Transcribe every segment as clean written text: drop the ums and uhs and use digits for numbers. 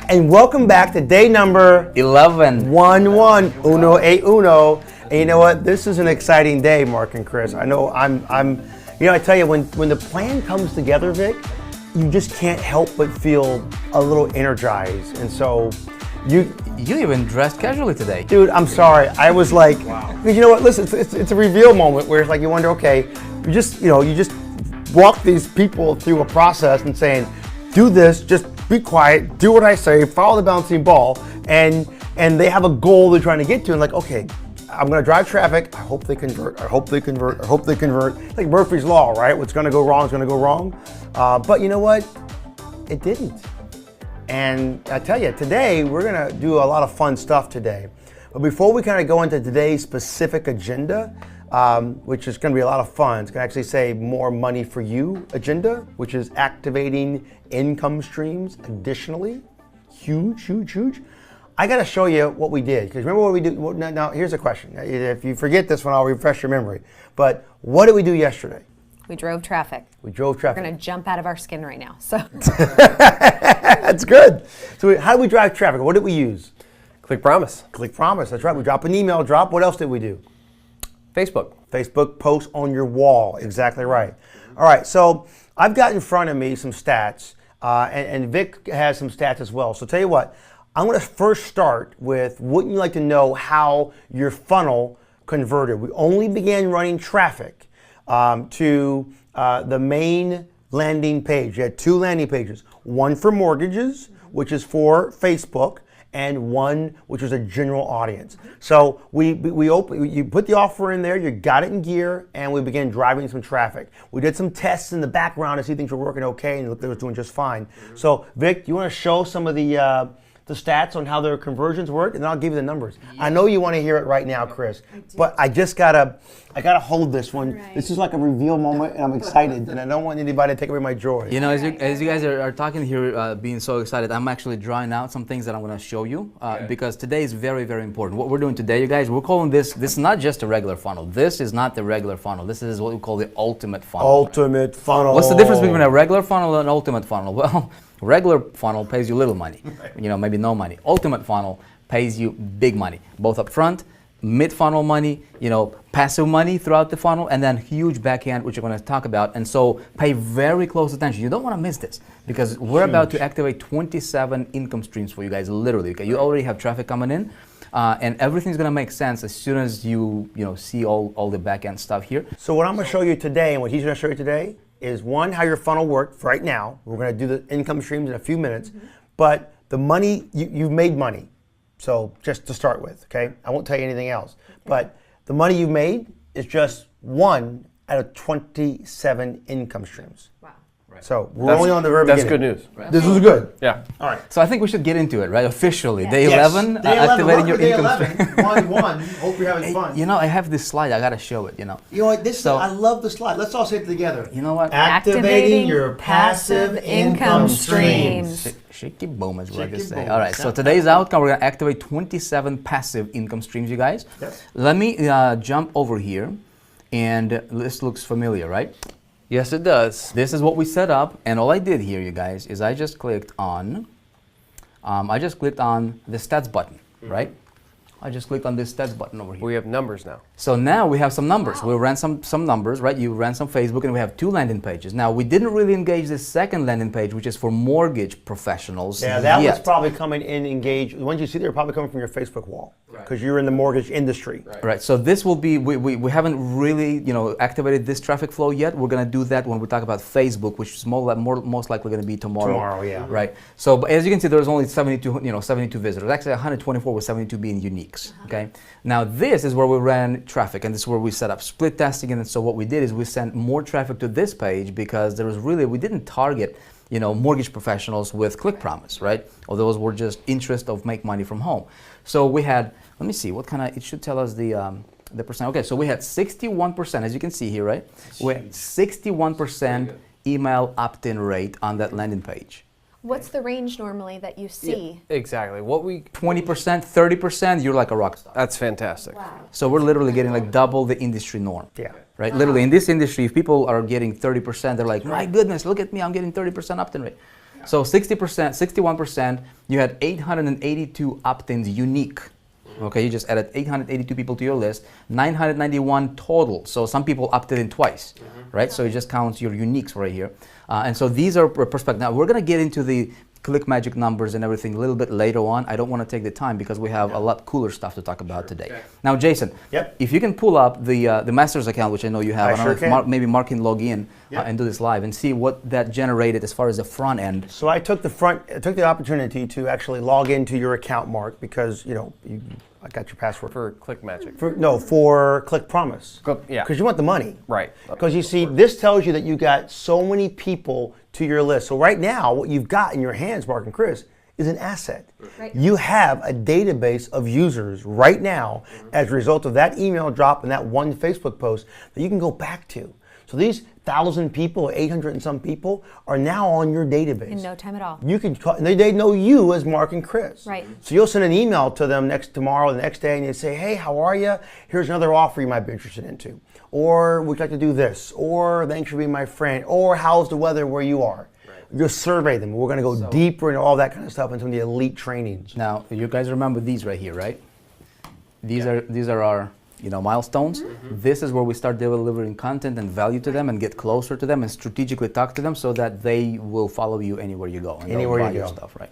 And welcome back to day number 11. 1-1, uno e uno. And you know what? This is an exciting day, Mark and Chris. I know I tell you, when the plan comes together, Vic, you just can't help but feel a little energized. And so you even dressed casually today. Dude, I'm sorry. I was like, you know what? Listen, it's a reveal moment where it's like you wonder, okay, you just walk these people through a process and saying, do this, just be quiet, do what I say, follow the bouncing ball, and they have a goal they're trying to get to, and like, okay, I'm gonna drive traffic, I hope they convert, I hope they convert, I hope they convert. Like Murphy's Law, right? What's gonna go wrong is gonna go wrong. But you know what? It didn't. And I tell you, today, we're gonna do a lot of fun stuff today. But before we kind of go into today's specific agenda, which is gonna be a lot of fun, it's gonna actually say more money for you agenda, which is activating income streams additionally. Huge, huge, huge. I gotta show you what we did, because remember what we did? Now, here's a question. If you forget this one, I'll refresh your memory. But what did we do yesterday? We drove traffic. We drove traffic. We're gonna jump out of our skin right now, so. That's good. So how do we drive traffic? What did we use? Click Promise. Click Promise, that's right. We drop an email drop. What else did we do? Facebook. Facebook post on your wall, exactly right. All right, so I've got in front of me some stats, and Vic has some stats as well. So tell you what, I'm gonna first start with, wouldn't you like to know how your funnel converted? We only began running traffic to the main landing page. You had two landing pages, one for mortgages, which is for Facebook, and one which was a general audience. So you put the offer in there, you got it in gear, and we began driving some traffic. We did some tests in the background to see things were working okay, and it looked like it was doing just fine. So Vic, do you want to show some of the stats on how their conversions work, and then I'll give you the numbers. Yeah. I know you want to hear it right now, Chris, but I gotta hold this one. Right. This is like a reveal moment, and I'm excited, and I don't want anybody to take away my joy. You know, as you guys are talking here, being so excited, I'm actually drawing out some things that I'm going to show you, because today is very, very important. What we're doing today, you guys, we're calling this is not just a regular funnel. This is not the regular funnel. This is what we call the ultimate funnel. Ultimate funnel. What's the difference between a regular funnel and an ultimate funnel? Well, regular funnel pays you little money, maybe no money. Ultimate funnel pays you big money, both up front, mid-funnel money, passive money throughout the funnel, and then huge backhand, which we're going to talk about. And so pay very close attention. You don't want to miss this, because we're about to activate 27 income streams for you guys, literally. Okay, you already have traffic coming in, and everything's going to make sense as soon as you see all the back-end stuff here. So what I'm going to show you today, and what he's going to show you today, is one, how your funnel worked right now. We're going to do the income streams in a few minutes, but the money, you've made money. So just to start with, okay? I won't tell you anything else. But the money you've made is just one out of 27 income streams. Wow. Right. So we're only on the very beginning. That's good news. Right. This is good. Yeah. All right. So I think we should get into it, right? Officially, yeah. day 11, activating your income stream. 1-1. Hope you're having fun. I have this slide. I gotta show it. You know what? I love the slide. Let's all say it together. You know what? Activating your passive income streams. Shaky boom is what I just say. All right. So today's outcome, we're gonna activate 27 passive income streams, you guys. Yes. Let me jump over here, and this looks familiar, right? Yes, it does. This is what we set up, and all I did here, you guys, is I just clicked on the stats button, right? I just clicked on this stats button over here. We have numbers now. So now we have some numbers. Wow. We ran some numbers, right? You ran some Facebook, and we have two landing pages. Now, we didn't really engage this second landing page, which is for mortgage professionals. Yeah, that was probably coming in engaged. The ones you see there are probably coming from your Facebook wall, because you're in the mortgage industry. Right. So this will be, we haven't really, activated this traffic flow yet. We're going to do that when we talk about Facebook, which is most likely going to be tomorrow. Tomorrow, yeah. Right. So but as you can see, there's only 72 visitors. Actually, 124 with 72 being uniques. Okay. Now this is where we ran traffic, and this is where we set up split testing. And so what we did is we sent more traffic to this page, because there was we didn't target mortgage professionals with Click Promise, right? Or those were just interest of make money from home. So we had, let me see, it should tell us the percent. Okay, so we had 61%, as you can see here, right? We had 61% email opt-in rate on that landing page. What's the range normally that you see? Yeah, exactly. 20%, 30%, you're like a rock star. That's fantastic. Wow. So we're literally getting like double the industry norm. Yeah. Right? Literally in this industry, if people are getting 30%, they're like, my goodness, look at me, I'm getting 30% opt-in rate. So 60%, 61%, you had 882 opt-ins unique. Okay, you just added 882 people to your list, 991 total. So some people opted in twice, right? So it just counts your uniques right here. And so these are perspective. Now we're gonna get into the click magic numbers and everything a little bit later on. I don't want to take the time because we have a lot cooler stuff to talk about today. Okay. Now, Jason, Yep. if you can pull up the master's account, which I know you have, I don't sure know if can. maybe Mark can log in Yep. and do this live and see what that generated as far as the front end. So I took the opportunity to actually log into your account, Mark, because I got your password For Click Magic. for Click Promise. Yeah. Because you want the money. Right. Because you see, this tells you that you got so many people to your list. So right now, what you've got in your hands, Mark and Chris, is an asset. Right. You have a database of users right now as a result of that email drop and that one Facebook post that you can go back to. So these 1,000 people, or 800 and some people, are now on your database. In no time at all. You can call, they know you as Mark and Chris. Right. So you'll send an email to them tomorrow, the next day, and you say, hey, how are you? Here's another offer you might be interested into. Or would you like to do this? Or thanks for being my friend. Or how's the weather where you are? You'll survey them. We're going to go deeper into all that kind of stuff in some of the elite trainings. Now, you guys remember these right here, right? These are our milestones. This is where we start delivering content and value to them and get closer to them and strategically talk to them so that they will follow you anywhere you go and they'll Anywhere buy you your go. stuff, right?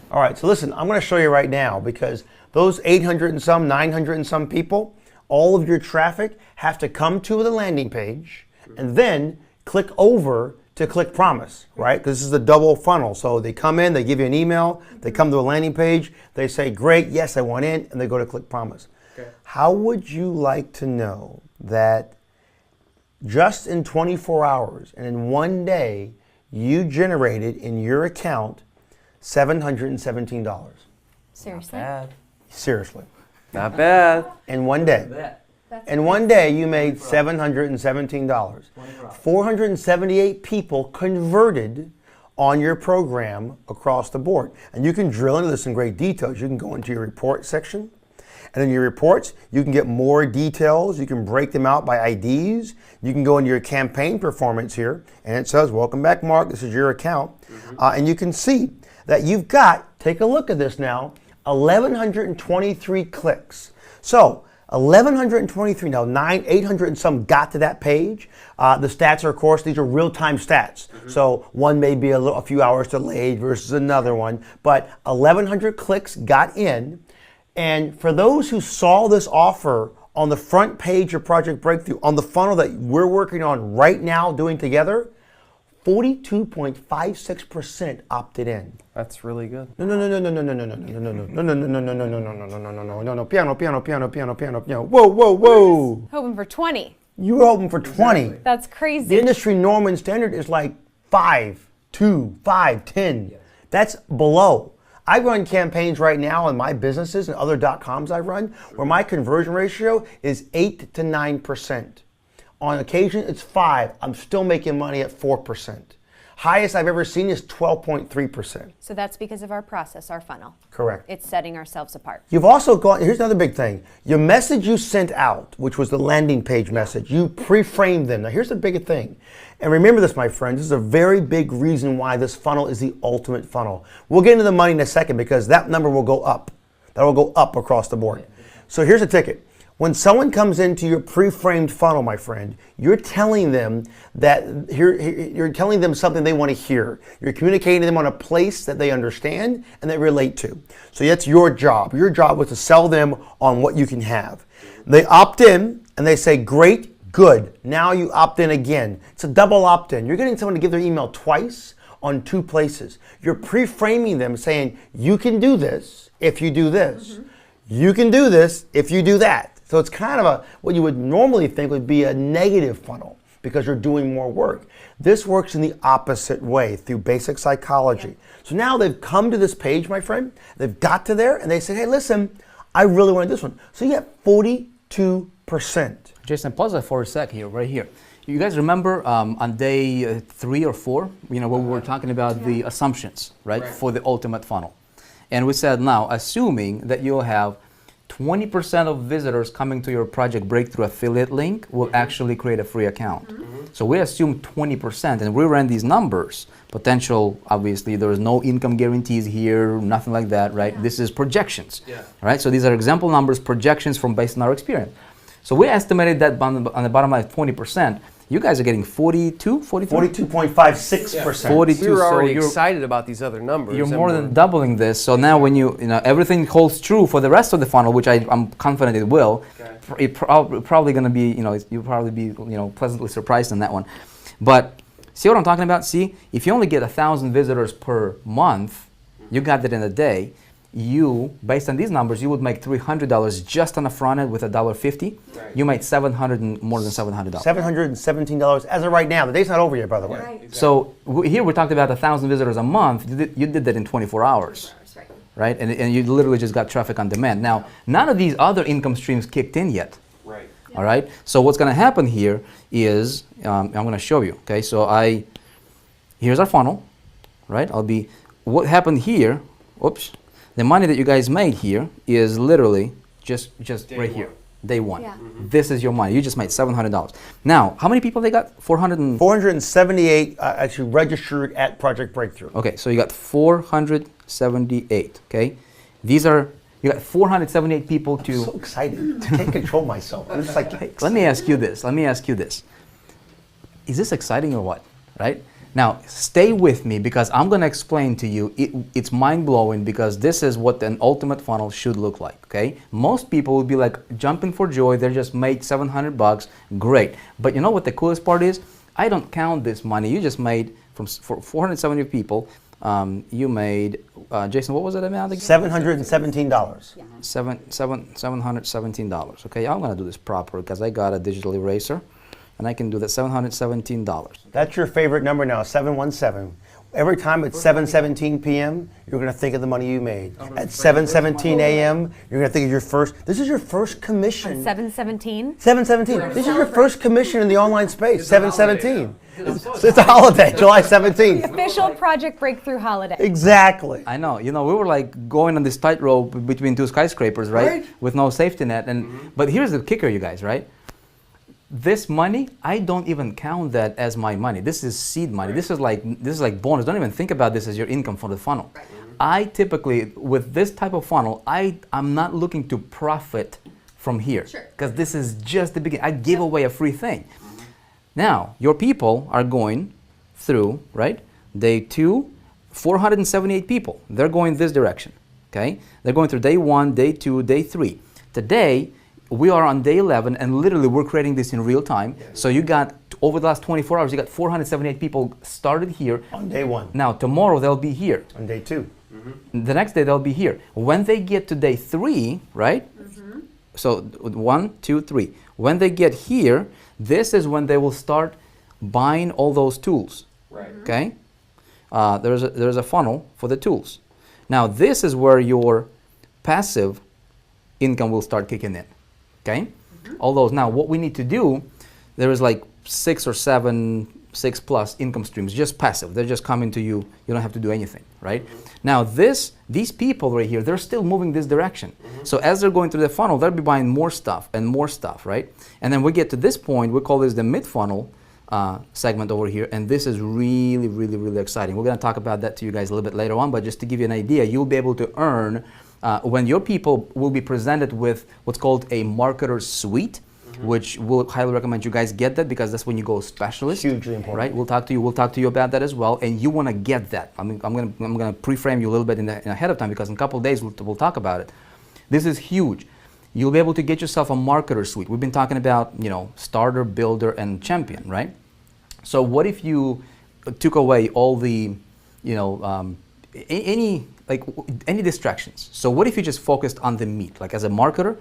All right, so listen, I'm going to show you right now because those 800 and some, 900 and some people, all of your traffic have to come to the landing page and then click over to Click Promise, right? Because this is a double funnel. So they come in, they give you an email, they come to a landing page, they say, great, yes, I want in, and they go to Click Promise. Okay. How would you like to know that just in 24 hours and in one day, you generated in your account $717? Seriously? Bad. Seriously. Not bad. In one day. In one day, you made $717. 478 people converted on your program across the board. And you can drill into this in great details. You can go into your report section. And in your reports, you can get more details. You can break them out by IDs. You can go into your campaign performance here. And it says, welcome back, Mark. This is your account. And you can see that you've got, take a look at this now, 1,123 clicks. So, 1,123, now 800 and some got to that page. The stats are, of course, these are real-time stats. So one may be a few hours delayed versus another one, but 1,100 clicks got in. And for those who saw this offer on the front page of Project Breakthrough, on the funnel that we're working on right now doing together, 42.56% opted in. That's really good. No, piano. Whoa. Hoping for 20. You were hoping for 20. That's The crazy. industry norm and standard is like 5, 2, 5, 10. That's below. I run campaigns right now in my businesses and other .coms I run where my conversion ratio is 8 to 9%. On occasion, it's 5. I'm still making money at 4%. Highest I've ever seen is 12.3%. So that's because of our process, our funnel. Correct. It's setting ourselves apart. You've also gone, here's another big thing. Your message you sent out, which was the landing page message, you pre-framed them. Now here's the big thing. And remember this, my friends, this is a very big reason why this funnel is the ultimate funnel. We'll get into the money in a second because that number will go up. That will go up across the board. So here's a ticket. When someone comes into your pre-framed funnel, my friend, you're telling them that you're telling them something they want to hear. You're communicating to them on a place that they understand and they relate to. So that's your job. Your job was to sell them on what you can have. They opt in and they say, great, good. Now you opt in again. It's a double opt-in. You're getting someone to give their email twice on 2 places. You're pre-framing them saying, you can do this if you do this. You can do this if you do that. So it's kind of what you would normally think would be a negative funnel because you're doing more work. This works in the opposite way through basic psychology. So now they've come to this page, my friend. They've got to there and they said, hey, listen, I really want this one. So you get 42%. Jason, pause that for a sec here, right here. You guys remember on day 3 or 4, where we were talking about the assumptions, right, for the ultimate funnel. And we said now, assuming that you'll have 20% of visitors coming to your Project Breakthrough affiliate link will actually create a free account. So we assume 20%, and we ran these numbers. Potential, obviously, there is no income guarantees here, nothing like that, right? This is projections, right? So these are example numbers, projections from based on our experience. So we estimated that on the bottom line, 20%. You guys are getting 42, 43? 42.56%. 42. We were so already you're- excited about these other numbers. You're and more we're- than doubling this. So now when you know, everything holds true for the rest of the funnel, which I'm confident it will, probably going to be, you'll probably be, pleasantly surprised on that one. But see what I'm talking about? See, if you only get 1,000 visitors per month, you got that in a day. You, based on these numbers, you would make $300 just on the front end with $1.50. Right. You made more than $700. $717 as of right now. The day's not over yet, by the way. Right. Exactly. So here we're talking about 1,000 visitors a month. You did that in 24 hours. Right? And you literally just got traffic on demand. Now, none of these other income streams kicked in yet. Right. All right? So what's going to happen here is, I'm going to show you. Okay? So here's our funnel. Right? What happened here, oops. The money that you guys made here is literally just right here, day one. Yeah. This is your money. You just made $700. Now, how many people they got? 478 actually registered at Project Breakthrough. Okay, so you got 478. Okay, you got 478 people I'm to. so excited. I can't control myself. I'm just like, Let me ask you this. Is this exciting or what? Right? Now, stay with me because I'm going to explain to you. It's mind-blowing because this is what an ultimate funnel should look like, okay? Most people would be like jumping for joy. They just made $700. Great. But you know what the coolest part is? I don't count this money. You just made, for 470 people, you made, Jason, what was that amount again? $717. Yeah. $717. Okay, I'm going to do this proper because I got a digital eraser. And I can do that, $717. That's your favorite number now, 717. Every time it's 7:17 p.m., you're going to think of the money you made. At 7:17 a.m., you're going to think of this is your first commission. 717. 7:17. This is your first commission in the online space, 7:17. It's a holiday, July 17th. Official Project Breakthrough holiday. Exactly. I know, we were like going on this tightrope between two skyscrapers, right? With no safety net. But here's the kicker, you guys, right? This money, I don't even count that as my money. This is seed money. This is like bonus. Don't even think about this as your income for the funnel. I typically, with this type of funnel, I'm not looking to profit from here. Because this is just the beginning. I give away a free thing. Now, your people are going through, right? Day 2, 478 people. They're going this direction, okay? They're going through day 1, day 2, day 3. Today, we are on day 11, and literally we're creating this in real time. So you got, over the last 24 hours, you got 478 people started here. On day 1. Now, tomorrow they'll be here. On day 2. The next day they'll be here. When they get to day 3, right? So 1, 2, 3. When they get here, this is when they will start buying all those tools. Okay? There's a funnel for the tools. Now, this is where your passive income will start kicking in. Okay? All those. Now, what we need to do, there is like 6 or 7, 6+ income streams, just passive. They're just coming to you. You don't have to do anything, right? Now, these people right here, they're still moving this direction. So as they're going through the funnel, they'll be buying more stuff, right? And then we get to this point, we call this the mid-funnel segment over here, and this is really, really, really exciting. We're going to talk about that to you guys a little bit later on, but just to give you an idea, you'll be able to earn when your people will be presented with what's called a marketer's suite, which we'll highly recommend you guys get that because that's when you go specialist. Hugely important. Right? We'll talk to you about that as well, and you want to get that. I'm gonna pre-frame you a little bit in ahead of time because in a couple of days we'll talk about it. This is huge. You'll be able to get yourself a marketer suite. We've been talking about starter, builder, and champion, right? So what if you took away all the any distractions? So what if you just focused on the meat? Like as a marketer,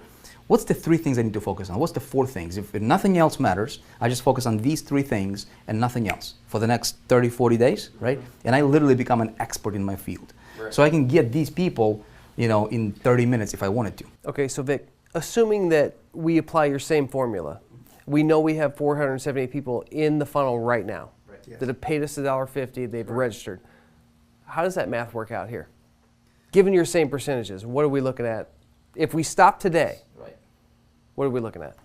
what's the 3 things I need to focus on? What's the 4 things? If nothing else matters, I just focus on these 3 things and nothing else for the next 30, 40 days, right? And I literally become an expert in my field. Right. So I can get these people, in 30 minutes if I wanted to. Okay, so Vic, assuming that we apply your same formula, we know we have 478 people in the funnel right now that have paid us $1.50, they've registered. How does that math work out here? Given your same percentages, what are we looking at? If we stop today, what are we looking at?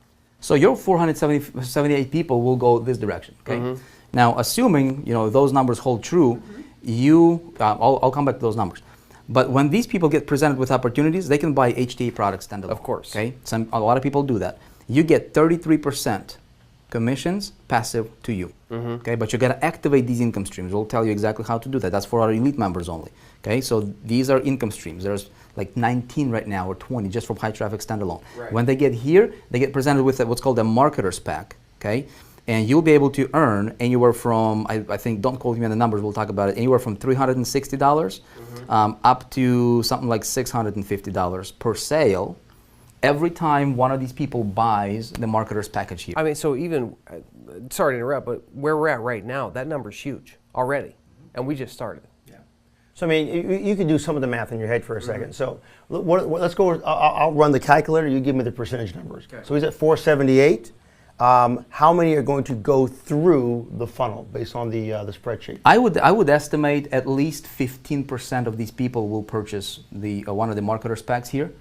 So your 478 people will go this direction. Okay. Now, assuming those numbers hold true, I'll come back to those numbers. But when these people get presented with opportunities, they can buy HTA products standalone. Of course. Okay. A lot of people do that. You get 33% commissions passive to you. Okay. But you got to activate these income streams. We'll tell you exactly how to do that. That's for our elite members only. Okay. So these are income streams. There's like 19 right now or 20 just from high traffic standalone. Right. When they get here, they get presented with what's called a marketer's pack. Okay. And you'll be able to earn anywhere from, I think, don't quote me on the numbers, we'll talk about it, anywhere from $360 up to something like $650 per sale every time one of these people buys the marketer's package here. I mean, so even, sorry to interrupt, but where we're at right now, that number's huge already, and we just started. So I mean, you can do some of the math in your head for a second. So let's go. I'll run the calculator. You give me the percentage numbers. Okay. So he's at 478. How many are going to go through the funnel based on the spreadsheet? I would estimate at least 15% of these people will purchase one of the marketer's packs here.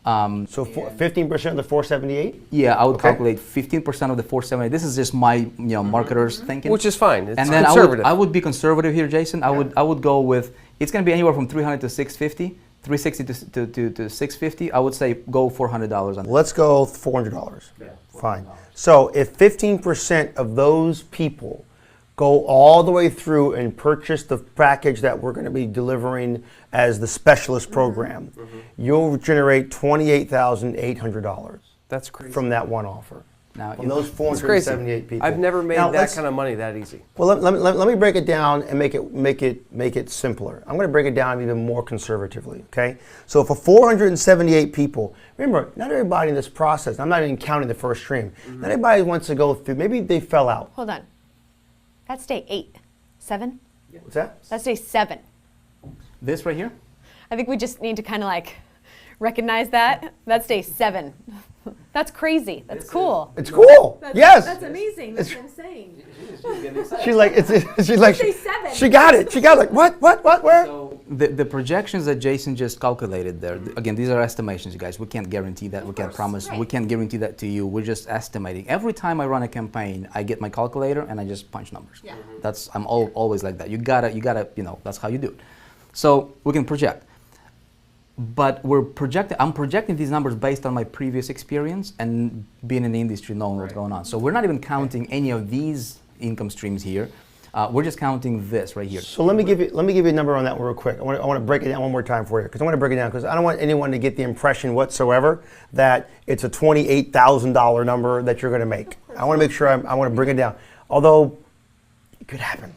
So 15% of the 478? Yeah, I would calculate 15% of the 478. This is just my marketer's thinking. Which is fine. It's and then conservative. I would be conservative here, Jason. I would go with, it's going to be anywhere from 300 to 650. 360 to 650, I would say go $400 on that. Let's go $400. Yeah, fine. So if 15% of those people go all the way through and purchase the package that we're going to be delivering as the specialist program, you'll generate $28,800. That's crazy. From that one offer. Now, from those 478 people. I've never made that kind of money that easy. Well, let me break it down and make it simpler. I'm going to break it down even more conservatively. Okay. So for 478 people, remember, not everybody in this process. I'm not even counting the first stream. Not everybody wants to go through. Maybe they fell out. Hold on. That's day 8. 7? What's that? That's day 7. This right here? I think we just need to kind of like recognize that. That's day 7. That's crazy. That's cool. It's cool. Yes. That's amazing. That's what I'm saying. She's like, she's like, Day 7. she got it. She got it. Like, what, where? So the projections that Jason just calculated there, again, these are estimations, you guys. We can't guarantee that. We can't promise. Right. We can't guarantee that to you. We're just estimating. Every time I run a campaign, I get my calculator and I just punch numbers. Yeah. I'm always like that. You gotta, that's how you do it. So we can project. But I'm projecting these numbers based on my previous experience and being in the industry, knowing what's going on. So we're not even counting any of these income streams here. We're just counting this right here. So let me give you a number on that real quick. I want to break it down one more time for you because I don't want anyone to get the impression whatsoever that it's a $28,000 number that you're going to make. I want to make sure I want to bring it down. Although it could happen.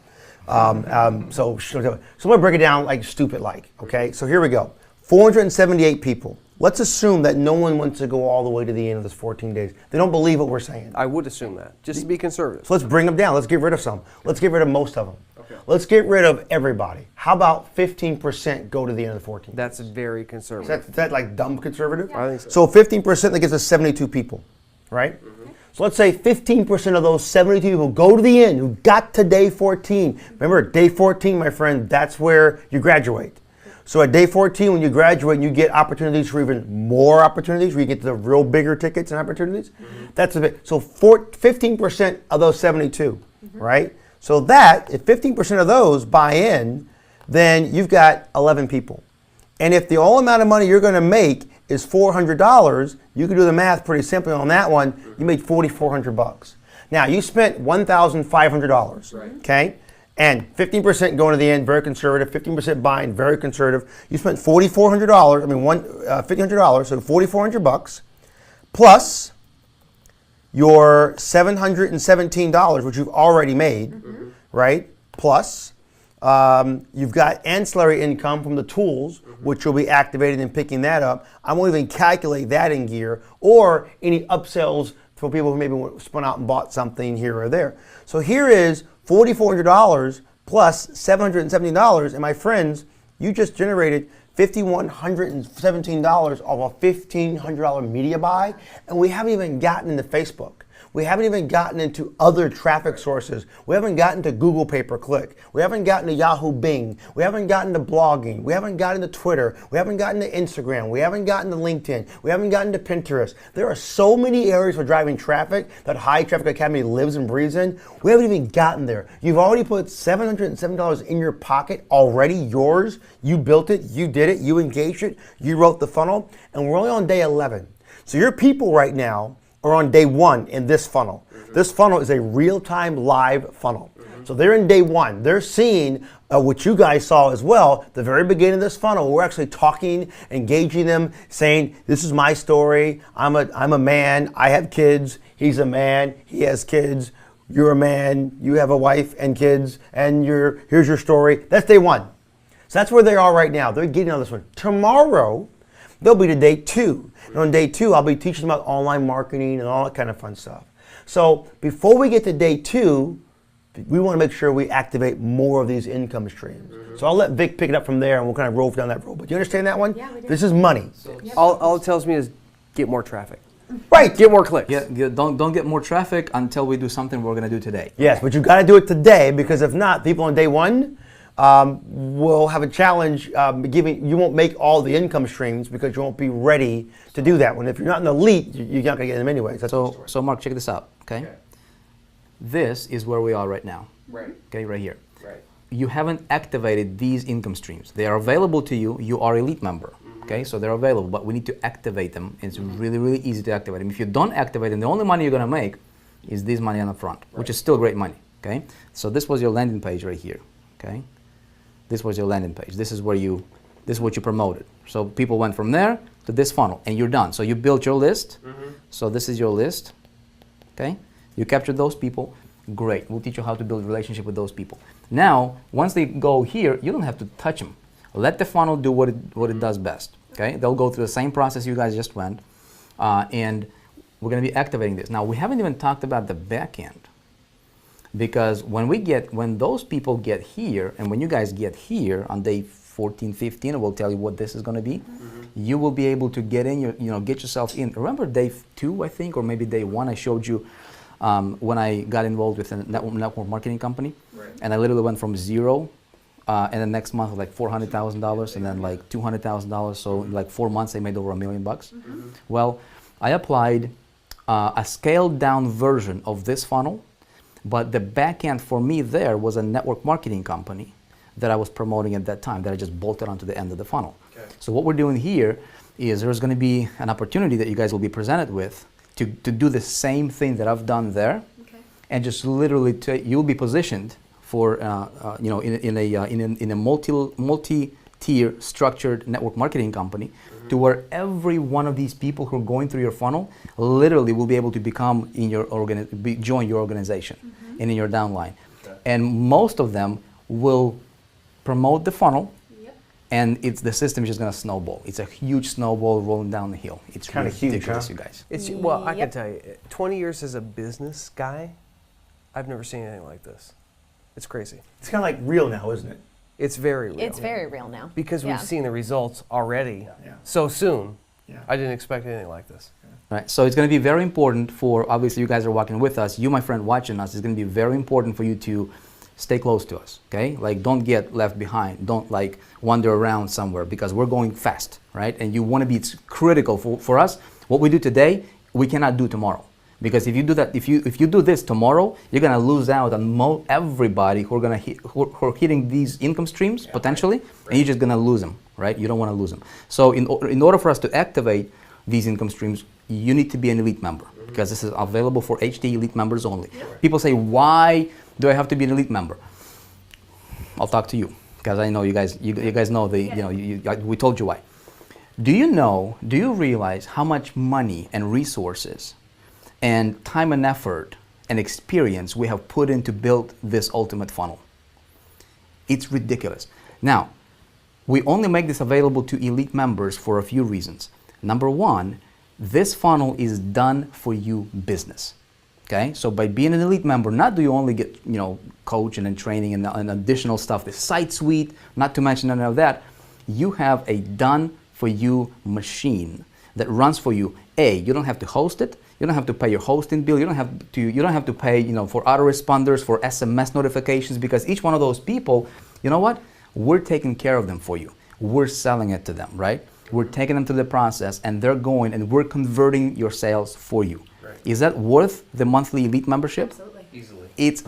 So I'm going to break it down like stupid like. Okay. So here we go. 478 people. Let's assume that no one wants to go all the way to the end of this 14 days. They don't believe what we're saying. I would assume that, just to be conservative. So let's bring them down. Let's get rid of some. Let's get rid of most of them. Okay. Let's get rid of everybody. How about 15% go to the end of the 14 days? That's very conservative. Is that like dumb conservative? I think so. So 15%, that gives us 72 people, right? So let's say 15% of those 72 people go to the end, who got to day 14. Remember, day 14, my friend, that's where you graduate. So at day 14, when you graduate and you get opportunities for even more opportunities, where you get to the real bigger tickets and opportunities, that's a bit. So 15% of those 72, right? So that, if 15% of those buy in, then you've got 11 people. And if the all amount of money you're going to make is $400, you can do the math pretty simply on that one. You made $4,400. Now you spent $1,500, okay? And 15% going to the end, very conservative. 15% buying, very conservative. You spent $4,400. I mean, $1,500, so $4,400 plus your $717, which you've already made, right? Plus you've got ancillary income from the tools, which will be activated and picking that up. I won't even calculate that in gear, or any upsells for people who maybe spun out and bought something here or there. So here is $4,400 plus $717, and my friends, you just generated $5,117 off a $1,500 media buy, and we haven't even gotten into Facebook. We haven't even gotten into other traffic sources. We haven't gotten to Google pay-per-click. We haven't gotten to Yahoo Bing. We haven't gotten to blogging. We haven't gotten to Twitter. We haven't gotten to Instagram. We haven't gotten to LinkedIn. We haven't gotten to Pinterest. There are so many areas for driving traffic that High Traffic Academy lives and breathes in. We haven't even gotten there. You've already put $707 in your pocket already, yours. You built it, you did it, you engaged it, you wrote the funnel, and we're only on day 11. So your people right now are on day 1 in this funnel. This funnel is a real-time live funnel. So they're in day 1. They're seeing what you guys saw as well, the very beginning of this funnel. We're actually talking, engaging them, saying, this is my story. I'm a man, I have kids. He's a man, he has kids. You're a man, you have a wife and kids, and here's your story. That's day 1. So that's where they are right now. They're getting on this one. Tomorrow, they'll be to day 2. And on day 2, I'll be teaching about online marketing and all that kind of fun stuff. So before we get to day 2, we want to make sure we activate more of these income streams. So I'll let Vic pick it up from there and we'll kind of roll down that road. But do you understand that one? Yeah, we do. This is money. All it tells me is get more traffic. Right. Get more clicks. Don't get more traffic until we do something we're going to do today. Yes, but you got to do it today, because if not, people on day 1 will have a challenge you won't make all the income streams because you won't be ready to do that one. If you're not an elite, you're not going to get them anyways. That's the story. So Mark, check this out, okay? This is where we are right now. Right. Okay, right here. Right. You haven't activated these income streams. They are available to you. You are elite member. Okay, so they're available, but we need to activate them. It's really, really easy to activate them. If you don't activate them, the only money you're going to make is this money on the front, which is still great money. Okay, so this was your landing page right here. Okay, this was your landing page. This is what you promoted. So people went from there to this funnel, and you're done. So you built your list. So this is your list. Okay, you captured those people. Great. We'll teach you how to build a relationship with those people. Now, once they go here, you don't have to touch them. Let the funnel do what it does best. Okay, they'll go through the same process you guys just went, and we're going to be activating this. Now, we haven't even talked about the back end, because when those people get here, and when you guys get here on day 14, 15, and we'll tell you what this is going to be, you will be able to get in get yourself in. Remember day 2, I think, or maybe day 1, I showed you when I got involved with a network marketing company, and I literally went from 0. And the next month, like $400,000, and then like $200,000. So in like 4 months, I made over $1 million. Well, I applied a scaled down version of this funnel, but the back end for me there was a network marketing company that I was promoting at that time that I just bolted onto the end of the funnel. Okay. So what we're doing here is there's going to be an opportunity that you guys will be presented with to do the same thing that I've done there, and just literally you'll be positioned for in a multi-tier structured network marketing company, to where every one of these people who are going through your funnel literally will be able to become join your organization and in your downline, and most of them will promote the funnel, and the system is just going to snowball. It's a huge snowball rolling down the hill. It's kind of ridiculous, huge, you guys. Well, I can tell you, 20 years as a business guy, I've never seen anything like this. It's crazy. It's kind of like real now, isn't it? It's very real. It's very real now. Because we've seen the results already so soon. I didn't expect anything like this. Right. So it's going to be very important for, obviously you guys are walking with us, you my friend watching us, it's going to be very important for you to stay close to us, okay? Like, don't get left behind. Don't like wander around somewhere, because we're going fast, right? And you want to be, it's critical for us. What we do today, we cannot do tomorrow. Because if you do that, if you do this tomorrow, you're gonna lose out on everybody who are hitting these income streams potentially, and you're just gonna lose them, right? You don't want to lose them. So in order for us to activate these income streams, you need to be an elite member, because this is available for HD elite members only. People say, why do I have to be an elite member? I'll talk to you, because I know you guys know we told you why. Do you realize how much money and resources and time and effort and experience we have put in to build this ultimate funnel? It's ridiculous. Now, we only make this available to elite members for a few reasons. Number one, this funnel is done for you business. Okay, so by being an elite member, not do you only get coaching and training and additional stuff, the site suite, not to mention none of that, you have a done for you machine that runs for you. You don't have to host it. You don't have to pay your hosting bill. You don't have to pay, for autoresponders, for SMS notifications, because each one of those people, you know what? We're taking care of them for you. We're selling it to them, right? We're taking them through the process, and they're going, and we're converting your sales for you. Right. Is that worth the monthly elite membership? Absolutely. Easily. It's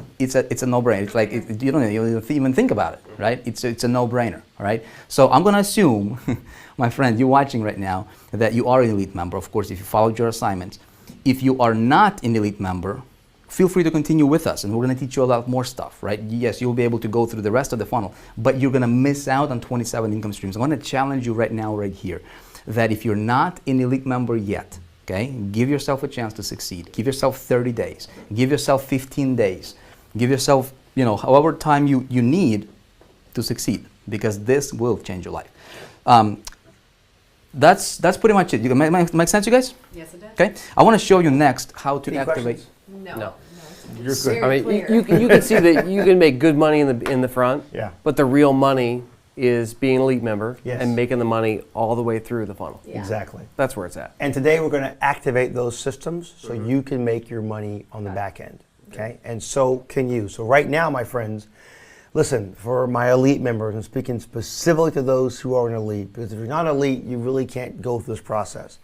a no-brainer. It's like you don't even think about it, right? It's a no-brainer, all right? So I'm gonna assume, my friend, you're watching right now, that you are an elite member. Of course, if you followed your assignments. If you are not an elite member, feel free to continue with us, and we're gonna teach you a lot more stuff, right? Yes, you'll be able to go through the rest of the funnel, but you're gonna miss out on 27 income streams. I'm gonna challenge you right now, right here, that if you're not an elite member yet, okay, give yourself a chance to succeed. Give yourself 30 days. Give yourself 15 days. Give yourself, however time you need to succeed, because this will change your life. That's pretty much it. Make sense, you guys? Yes, it does. Okay. I want to show you next how to Any activate. questions? No. You're good. Very I mean, clear. you can see that you can make good money in the front. Yeah. But the real money is being an elite member Yes. and making the money all the way through the funnel. Yeah. Exactly. That's where it's at. And today we're going to activate those systems so you can make your money on the back end. Okay? And so can you. So right now, my friends, listen, for my elite members, I'm speaking specifically to those who are an elite, because if you're not elite, you really can't go through this process.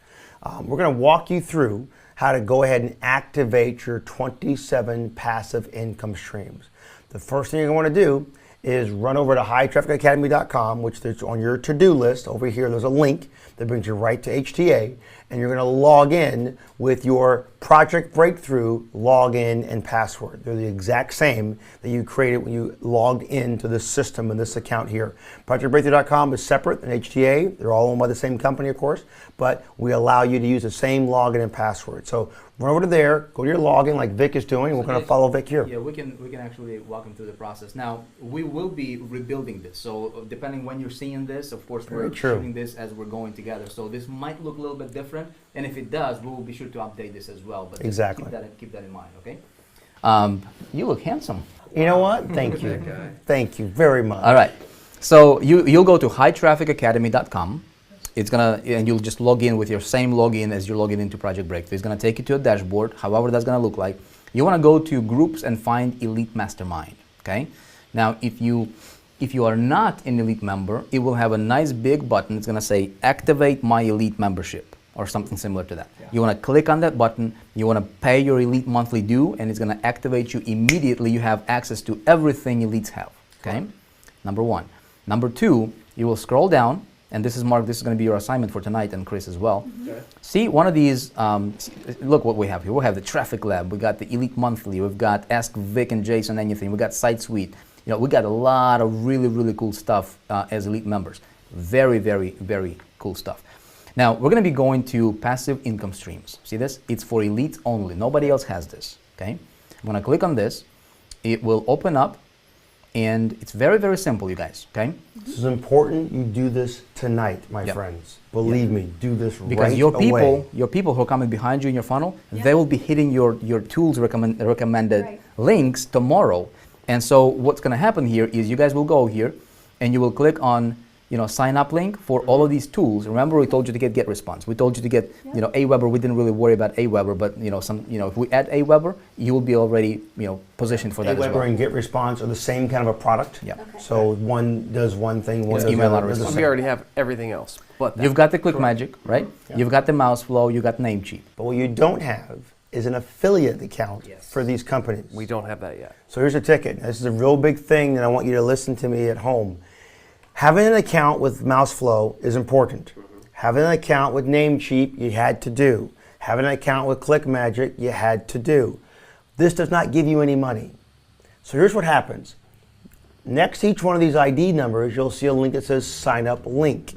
We're going to walk you through how to go ahead and activate your 27 passive income streams. The first thing you're going to want to do is run over to hightrafficacademy.com, which is on your to-do list. Over here, there's a link that brings you right to HTA, and you're going to log in with your Project Breakthrough login and password. They're the exact same that you created when you logged into this system and this account here. ProjectBreakthrough.com is separate than HTA. They're all owned by the same company, of course, but we allow you to use the same login and password. So run over to there, go to your login like Vick is doing, and we're going to follow Vick here. Yeah, we can actually walk them through the process. Now, we will be rebuilding this. So depending when you're seeing this, of course, we're Very true. shooting this as we're going together. So this might look a little bit different, and if it does, we will be sure to update this as well. But just Exactly. keep that in mind, okay? You look handsome. You know what? Thank you. Thank you very much. All right. So you'll go to hightrafficacademy.com. And you'll just log in with your same login as you're logging into Project Breakthrough. It's gonna take you to a dashboard, however that's gonna look like. You wanna go to groups and find Elite Mastermind, okay? Now, if you are not an Elite member, it will have a nice big button. It's gonna say, activate my Elite membership, or something similar to that. Yeah. You wanna click on that button, you wanna pay your Elite monthly due, and it's gonna activate you immediately. You have access to everything Elites have, okay? Number one. Number two, you will scroll down, and this is Mark, this is going to be your assignment for tonight, and Chris as well. Okay. See one of these, look what we have here. We have the Traffic Lab, we got the Elite Monthly, we've got Ask Vick and Jason Anything, we got Site Suite. We got a lot of really, really cool stuff as Elite members. Very, very, very cool stuff. Now, we're going to be going to passive income streams. See this? It's for Elites only. Nobody else has this, okay? I'm going to click on this. It will open up. And it's very, very simple, you guys, okay? This is important. You do this tonight, my friends. Believe me, do this because right your away. people who are coming behind you in your funnel, they will be hitting your tools recommended links tomorrow. And so what's going to happen here is you guys will go here and you will click on sign up link for all of these tools. Remember, we told you to get GetResponse. We told you to get Aweber. We didn't really worry about Aweber, but if we add Aweber, you will be already positioned for that as well. Aweber and GetResponse are the same kind of a product. Yeah. Okay. So one does one thing, one does email the other. autoresponder. We already have everything else, but that. You've got the Click Magic, right? Yeah. You've got the Mouse Flow. You got Namecheap. But what you don't have is an affiliate account for these companies. We don't have that yet. So here's a ticket. This is a real big thing, and I want you to listen to me at home. Having an account with MouseFlow is important. Having an account with Namecheap, you had to do. Having an account with ClickMagick, you had to do. This does not give you any money. So here's what happens. Next to each one of these ID numbers, you'll see a link that says Sign Up Link.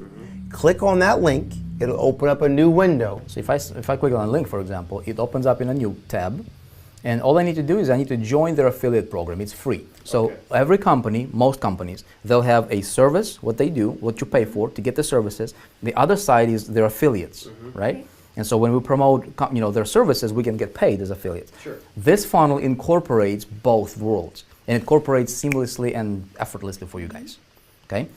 Click on that link. It'll open up a new window. So if I click on a link, for example, it opens up in a new tab. And all I need to do is I need to join their affiliate program. It's free. So every company, most companies, they'll have a service, what they do, what you pay for to get the services. The other side is their affiliates, right? And so when we promote their services, we can get paid as affiliates. Sure. This funnel incorporates both worlds. And it incorporates seamlessly and effortlessly for you guys, okay?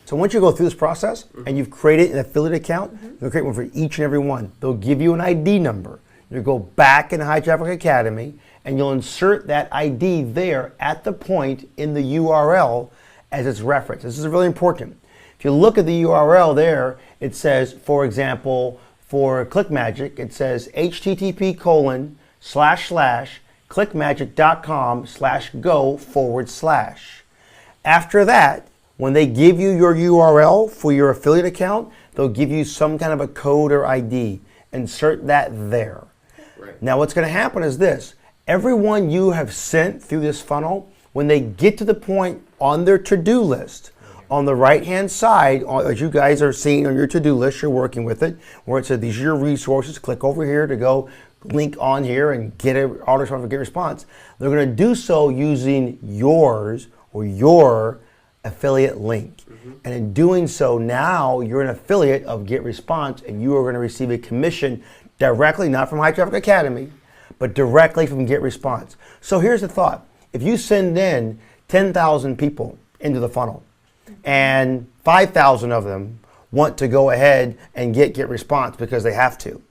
So once you go through this process and you've created an affiliate account, you'll create one for each and every one. They'll give you an ID number. You go back in High Traffic Academy, and you'll insert that ID there at the point in the URL as its reference. This is really important. If you look at the URL there, it says, for example, for ClickMagick, it says http://clickmagick.com/go/. After that, when they give you your URL for your affiliate account, they'll give you some kind of a code or ID. Insert that there. Right. Now what's going to happen is this. Everyone you have sent through this funnel, when they get to the point on their to-do list, on the right-hand side, as you guys are seeing on your to-do list, you're working with it, where it says these are your resources, click over here to go link on here and get an auto get response. They're going to do so using yours or your affiliate link. And in doing so, now you're an affiliate of Get Response, and you are going to receive a commission directly, not from High Traffic Academy, but directly from Get Response. So here's the thought. If you send in 10,000 people into the funnel, and 5,000 of them want to go ahead and get Response because they have to,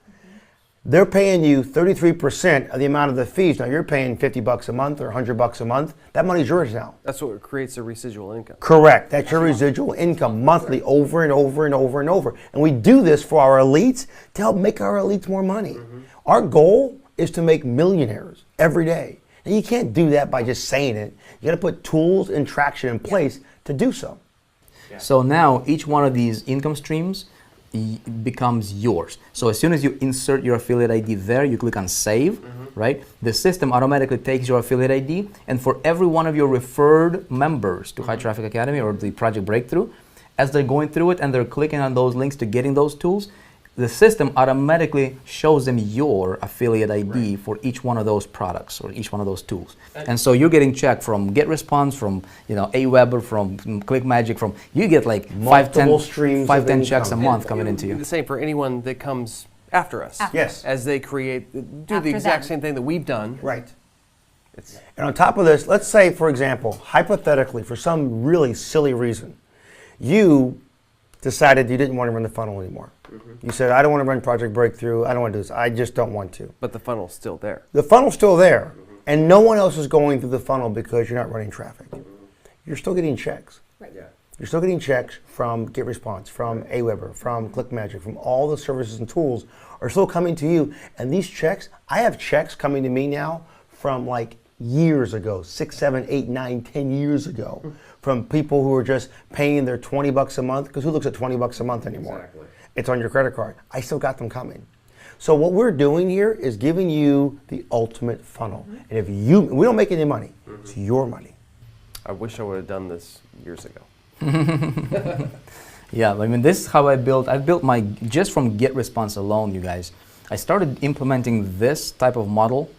they're paying you 33% of the amount of the fees. Now you're paying $50 a month or $100 a month. That money's yours now. That's what creates a residual income. Correct. That's your residual income monthly, over and over and over and over. And we do this for our elites to help make our elites more money. Our goal is to make millionaires every day. And you can't do that by just saying it. You got to put tools and traction in place to do so. So now each one of these income streams becomes yours. So as soon as you insert your affiliate ID there, you click on save, right? The system automatically takes your affiliate ID, and for every one of your referred members to High Traffic Academy or the Project Breakthrough, as they're going through it and they're clicking on those links to getting those tools, the system automatically shows them your affiliate ID for each one of those products or each one of those tools. And so you're getting checked from GetResponse, from Aweber, from ClickMagick, from you get like Multiple streams 5, of 10 checks a income. month coming into you. The same for anyone that comes after us. Yes. As they do After the exact them. same thing that we've done. Right. And on top of this, let's say, for example, hypothetically, for some really silly reason, you decided you didn't want to run the funnel anymore. You said, I don't want to run Project Breakthrough. I don't want to do this. I just don't want to. But the funnel's still there. The funnel's still there, and no one else is going through the funnel because you're not running traffic. You're still getting checks. Right. You're still getting checks from GetResponse, from Aweber, from ClickMagick, from all the services and tools are still coming to you. And these checks, I have checks coming to me now from like years ago, 6, 7, 8, 9, 10 years ago, from people who are just paying their $20 a month, because who looks at $20 a month anymore? Exactly. It's on your credit card. I still got them coming. So what we're doing here is giving you the ultimate funnel. And if we don't make any money, it's your money. I wish I would have done this years ago. Yeah, I mean, this is how I built my, just from GetResponse alone, you guys. I started implementing this type of model,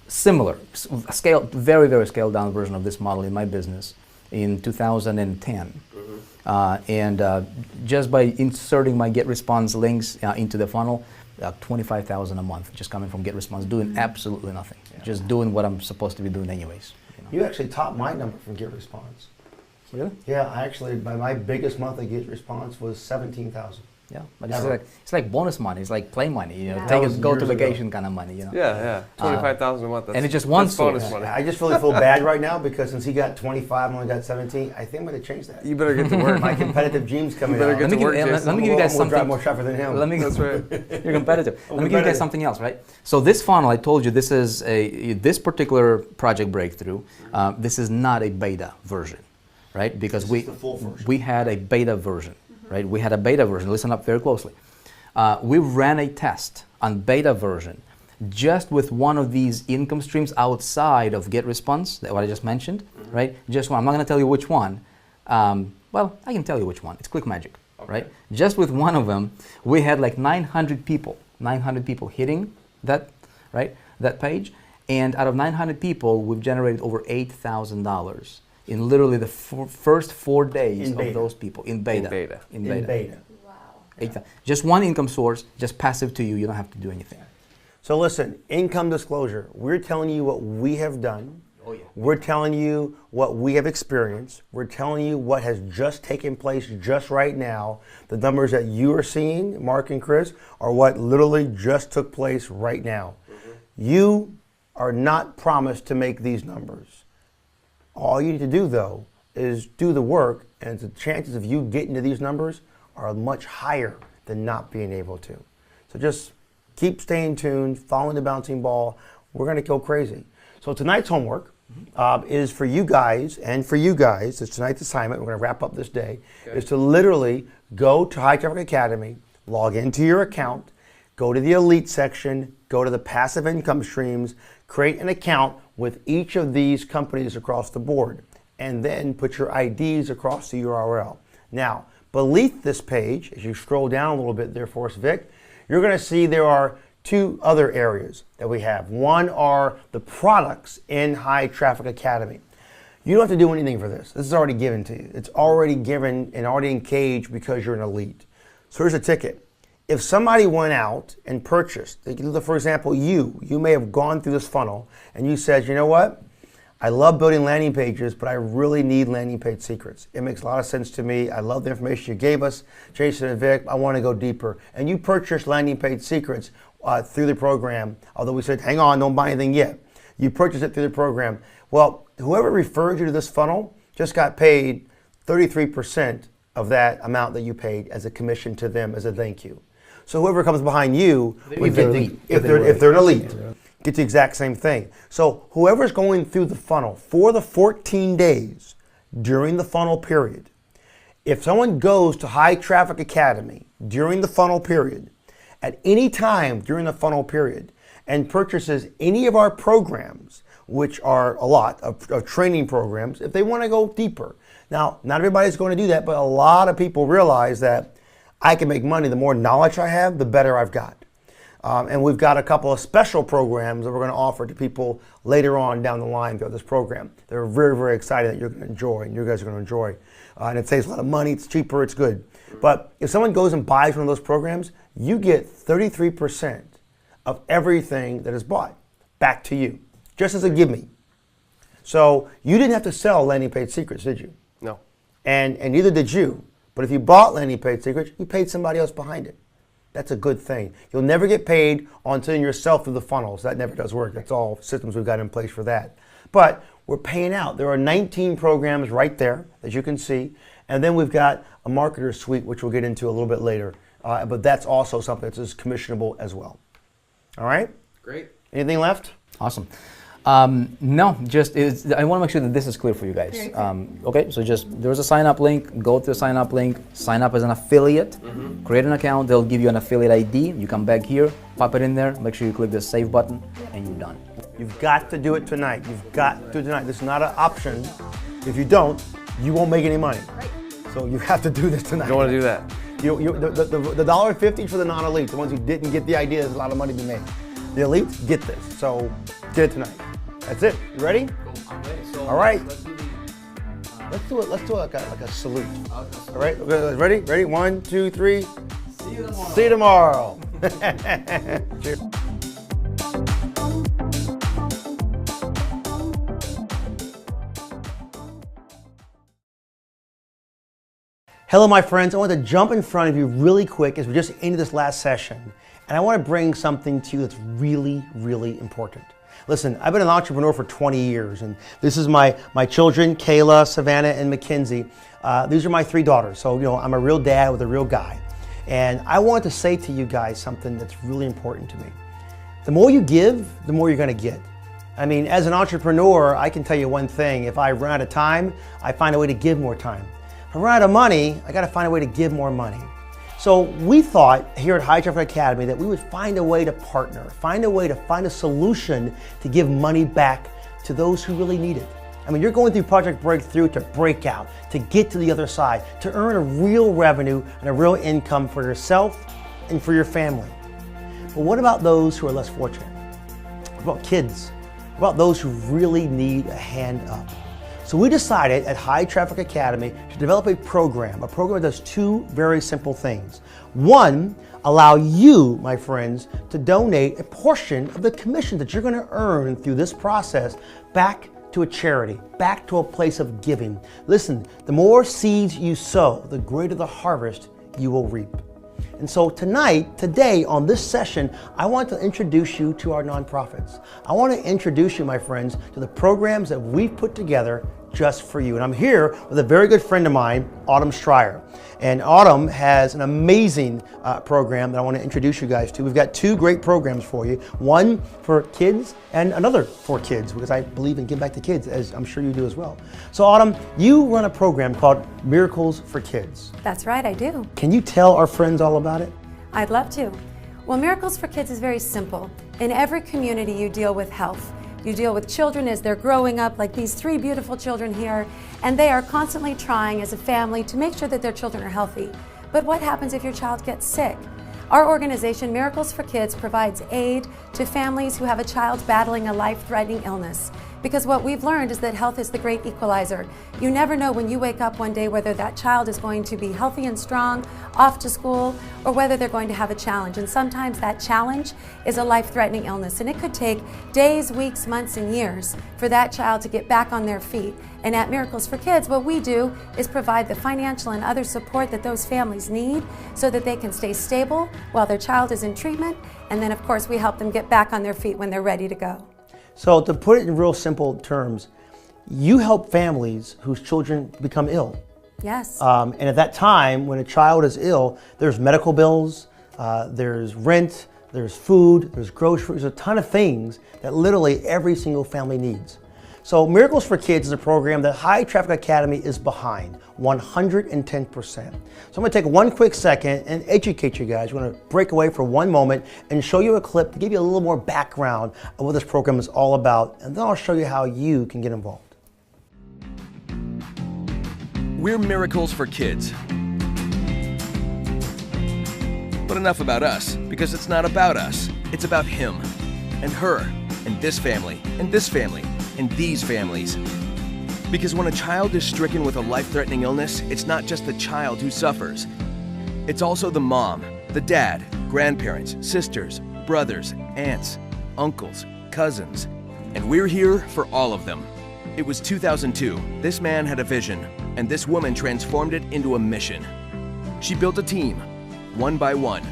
similar, very, very scaled down version of this model in my business in 2010. Just by inserting my GetResponse links into the funnel, 25,000 a month just coming from GetResponse, doing absolutely nothing, just doing what I'm supposed to be doing anyways. You actually topped my number from GetResponse. Really? Yeah, I actually, my biggest monthly GetResponse was 17,000. Yeah, but it's like bonus money. It's like play money. Yeah. Take That was it, go to years ago. vacation kind of money. Yeah. 25,000 a month. That's, and it's just one that's bonus source. money. I just really feel bad right now because since he got 25 and only got 17, I think I'm going to change that. You better get to work. My competitive gene's coming better out. get to work, let Jason. me give you guys I'm gonna drive something. more traffic than him. That's right. You're competitive. Let me give you guys competitive. something else, right? So this funnel, I told you, this is this particular Project Breakthrough. This is not a beta version, right? Because This is the full version. we had a beta version, right? We had a beta version. Listen up very closely. We ran a test on beta version just with one of these income streams outside of GetResponse, what I just mentioned, right? Just one. I'm not going to tell you which one. Well, I can tell you which one. It's ClickMagick, right? Just with one of them, we had like 900 people hitting that, right? That page. And out of 900 people, we've generated over $8,000 in literally the first 4 days of those people in beta. In beta. Just one income source, just passive to you. You don't have to do anything. So listen, income disclosure. We're telling you what we have done. Oh, yeah. We're telling you what we have experienced. We're telling you what has just taken place just right now. The numbers that you are seeing, Mark and Chris, are what literally just took place right now. You are not promised to make these numbers. All you need to do, though, is do the work, and the chances of you getting to these numbers are much higher than not being able to. So just keep staying tuned, following the bouncing ball. We're going to go crazy. So tonight's homework is for you guys and for you guys. It's tonight's assignment. We're going to wrap up this day. Is to literally go to High Traffic Academy, log into your account, go to the Elite section, go to the passive income streams, create an account with each of these companies across the board, and then put your IDs across the URL. Now, beneath this page, as you scroll down a little bit there for us, Vic, you're going to see there are two other areas that we have. One are the products in High Traffic Academy. You don't have to do anything for this. This is already given to you. It's already given and already engaged because you're an elite. So here's a ticket. If somebody went out and purchased, for example, you may have gone through this funnel and you said, you know what? I love building landing pages, but I really need landing page secrets. It makes a lot of sense to me. I love the information you gave us, Jason and Vic. I want to go deeper. And you purchased landing page secrets through the program, although we said, hang on, don't buy anything yet. You purchased it through the program. Well, whoever referred you to this funnel just got paid 33% of that amount that you paid as a commission to them as a thank you. So whoever comes behind you, if they're an elite, get the exact same thing. So whoever's going through the funnel for the 14 days during the funnel period, if someone goes to High Traffic Academy during the funnel period, at any time during the funnel period, and purchases any of our programs, which are a lot of training programs, if they want to go deeper. Now, not everybody's going to do that, but a lot of people realize that I can make money. The more knowledge I have, the better I've got. And we've got a couple of special programs that we're going to offer to people later on down the line through this program. They're very, very exciting that you're going to enjoy, and you guys are going to enjoy. And it saves a lot of money. It's cheaper. It's good. But if someone goes and buys one of those programs, you get 33% of everything that is bought back to you, just as a give me. So you didn't have to sell landing page secrets, did you? No. And neither did you. But if you bought landing page secrets, you paid somebody else behind it. That's a good thing. You'll never get paid on sending yourself through the funnels. That never does work. That's all systems we've got in place for that. But we're paying out. There are 19 programs right there that you can see. And then we've got a marketer suite, which we'll get into a little bit later. But that's also something that's commissionable as well. All right? Great. Anything left? Awesome. No, just I want to make sure that this is clear for you guys. Okay, so just there's a sign up link. Go to the sign up link. Sign up as an affiliate. Create an account. They'll give you an affiliate ID. You come back here, pop it in there. Make sure you click the save button, and you're done. You've got to do it tonight. You've got to do it tonight. This is not an option. If you don't, you won't make any money. Right. So you have to do this tonight. You don't want to do that. The $1.50 for the non-elites, the ones who didn't get the idea there's a lot of money to be made. The elites get this, so get it tonight. That's it. You ready? Cool. I'm ready. So all right. Let's do Let's do it like a salute. All right. Ready? Ready? 1, 2, 3. See you tomorrow. See you tomorrow. Cheers. Hello, my friends. I want to jump in front of you really quick as we just ended this last session. And I want to bring something to you that's really, really important. Listen, I've been an entrepreneur for 20 years, and this is my children, Kayla, Savannah, and Mackenzie. These are my 3 daughters. So, I'm a real dad with a real guy. And I want to say to you guys something that's really important to me. The more you give, the more you're going to get. I mean, as an entrepreneur, I can tell you one thing. If I run out of time, I find a way to give more time. If I run out of money, I got to find a way to give more money. So we thought here at High Traffic Academy that we would find a way to partner, find a solution to give money back to those who really need it. I mean, you're going through Project Breakthrough to break out, to get to the other side, to earn a real revenue and a real income for yourself and for your family. But what about those who are less fortunate? What about kids? What about those who really need a hand up? So we decided at High Traffic Academy to develop a program that does 2 very simple things. One, allow you, my friends, to donate a portion of the commission that you're going to earn through this process back to a charity, back to a place of giving. Listen, the more seeds you sow, the greater the harvest you will reap. And so today, on this session, I want to introduce you to our nonprofits. I want to introduce you, my friends, to the programs that we've put together just for you. And I'm here with a very good friend of mine, Autumn Stryer. And Autumn has an amazing program that I want to introduce you guys to. We've got two great programs for you, one for kids and another for kids, because I believe in giving back to kids, as I'm sure you do as well. So Autumn, you run a program called Miracles for Kids. That's right, I do. Can you tell our friends all about it? I'd love to. Well, Miracles for Kids is very simple. In every community, you deal with health. You deal with children as they're growing up, like these three beautiful children here, and they are constantly trying as a family to make sure that their children are healthy. But what happens if your child gets sick? Our organization, Miracles for Kids, provides aid to families who have a child battling a life-threatening illness. Because what we've learned is that health is the great equalizer. You never know when you wake up one day whether that child is going to be healthy and strong, off to school, or whether they're going to have a challenge. And sometimes that challenge is a life-threatening illness. And it could take days, weeks, months, and years for that child to get back on their feet. And at Miracles for Kids, what we do is provide the financial and other support that those families need so that they can stay stable while their child is in treatment. And then, of course, we help them get back on their feet when they're ready to go. So to put it in real simple terms, you help families whose children become ill. Yes. And at that time, when a child is ill, there's medical bills, there's rent, there's food, there's groceries, there's a ton of things that literally every single family needs. So Miracles for Kids is a program that High Traffic Academy is behind, 110%. So I'm gonna take one quick second and educate you guys. We're gonna break away for one moment and show you a clip to give you a little more background of what this program is all about, and then I'll show you how you can get involved. We're Miracles for Kids. But enough about us, because it's not about us. It's about him, and her, and this family, and this family, and these families. Because when a child is stricken with a life-threatening illness, it's not just the child who suffers. It's also the mom, the dad, grandparents, sisters, brothers, aunts, uncles, cousins. And we're here for all of them. It was 2002. This man had a vision, and this woman transformed it into a mission. She built a team, one by one.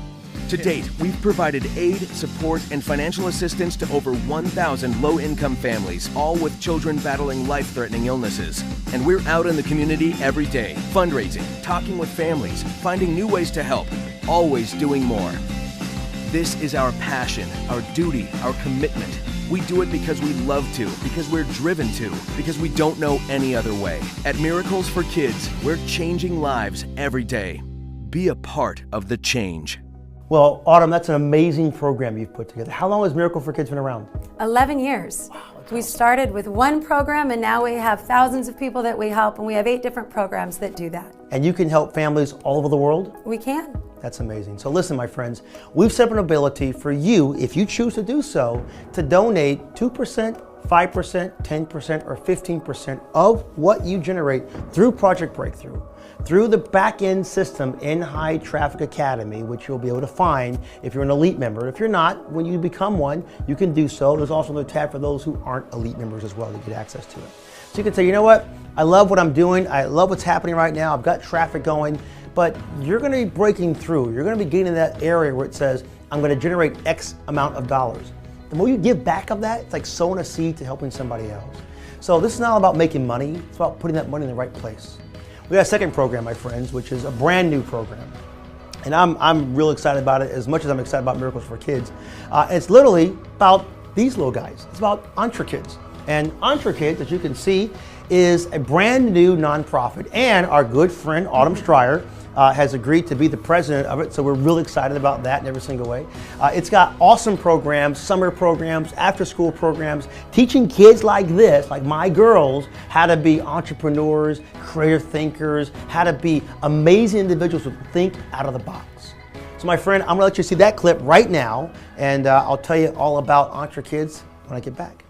To date, we've provided aid, support, and financial assistance to over 1,000 low-income families, all with children battling life-threatening illnesses. And we're out in the community every day, fundraising, talking with families, finding new ways to help, always doing more. This is our passion, our duty, our commitment. We do it because we love to, because we're driven to, because we don't know any other way. At Miracles for Kids, we're changing lives every day. Be a part of the change. Well, Autumn, that's an amazing program you've put together. How long has Miracle for Kids been around? 11 years. Wow, we started with one program, and now we have thousands of people that we help, and we have 8 different programs that do that. And you can help families all over the world? We can. That's amazing. So listen, my friends, we've set up an ability for you, if you choose to do so, to donate 2%, 5%, 10%, or 15% of what you generate through Project Breakthrough, through the back-end system in High Traffic Academy, which you'll be able to find if you're an elite member. If you're not, when you become one, you can do so. There's also another tab for those who aren't elite members as well to get access to it. So you can say, you know what, I love what I'm doing, I love what's happening right now, I've got traffic going, but you're gonna be breaking through. You're gonna be getting in that area where it says, I'm gonna generate X amount of dollars. The more you give back of that, it's like sowing a seed to helping somebody else. So this is not about making money, it's about putting that money in the right place. We got a second program, my friends, which is a brand new program. And I'm real excited about it as much as I'm excited about Miracles for Kids. It's literally about these little guys. It's about Entre Kids. And Entre Kids, as you can see, is a brand new nonprofit. And our good friend, Autumn Stryer, has agreed to be the president of it, so we're really excited about that in every single way. It's got awesome programs, summer programs, after-school programs, teaching kids like this, like my girls, how to be entrepreneurs, creative thinkers, how to be amazing individuals who think out of the box. So my friend, I'm gonna let you see that clip right now, and I'll tell you all about Entre Kids when I get back.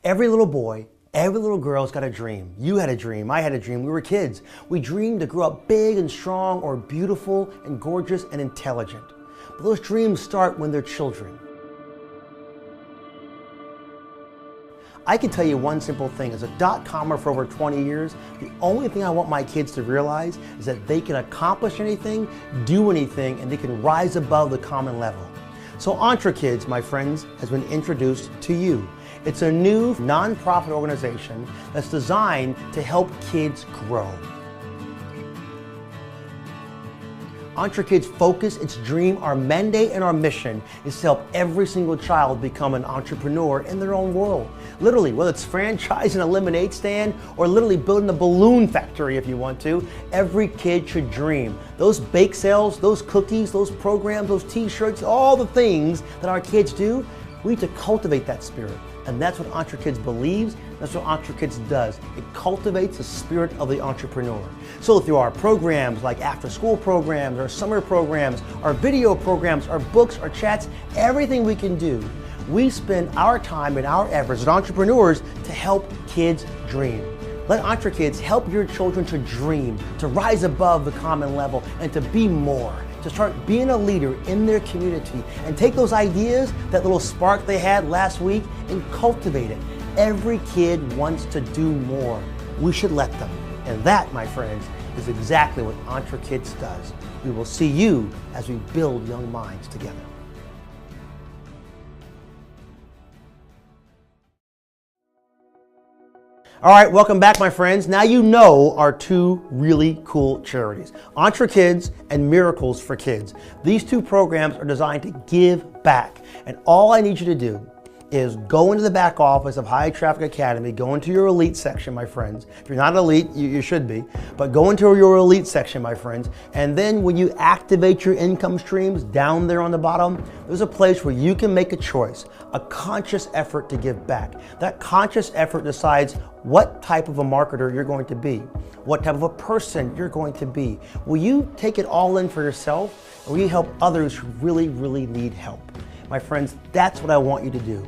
Every little boy, every little girl's got a dream. You had a dream, I had a dream, we were kids. We dreamed to grow up big and strong or beautiful and gorgeous and intelligent. But those dreams start when they're children. I can tell you one simple thing. As a .comer for over 20 years, the only thing I want my kids to realize is that they can accomplish anything, do anything, and they can rise above the common level. So EntreKids, my friends, has been introduced to you. It's a new nonprofit organization that's designed to help kids grow. EntreKids' focus, its dream, our mandate, and our mission is to help every single child become an entrepreneur in their own world. Literally, whether it's franchising a lemonade stand or literally building a balloon factory if you want to, every kid should dream. Those bake sales, those cookies, those programs, those t-shirts, all the things that our kids do, we need to cultivate that spirit. And that's what EntreKids believes, that's what EntreKids does. It cultivates the spirit of the entrepreneur. So through our programs like after-school programs, our summer programs, our video programs, our books, our chats, everything we can do, we spend our time and our efforts as entrepreneurs to help kids dream. Let EntreKids help your children to dream, to rise above the common level, and to be more. To start being a leader in their community and take those ideas, that little spark they had last week, and cultivate it. Every kid wants to do more. We should let them. And that, my friends, is exactly what EntreKids does. We will see you as we build young minds together. All right, welcome back, my friends. Now you know our two really cool charities, EntreKids and Miracles for Kids. These two programs are designed to give back. And all I need you to do is go into the back office of High Traffic Academy, go into your elite section, my friends. If you're not elite, you should be, but go into your elite section, my friends, and then when you activate your income streams down there on the bottom, there's a place where you can make a choice, a conscious effort to give back. That conscious effort decides what type of a marketer you're going to be, what type of a person you're going to be. Will you take it all in for yourself, or will you help others who really, really need help? My friends, that's what I want you to do.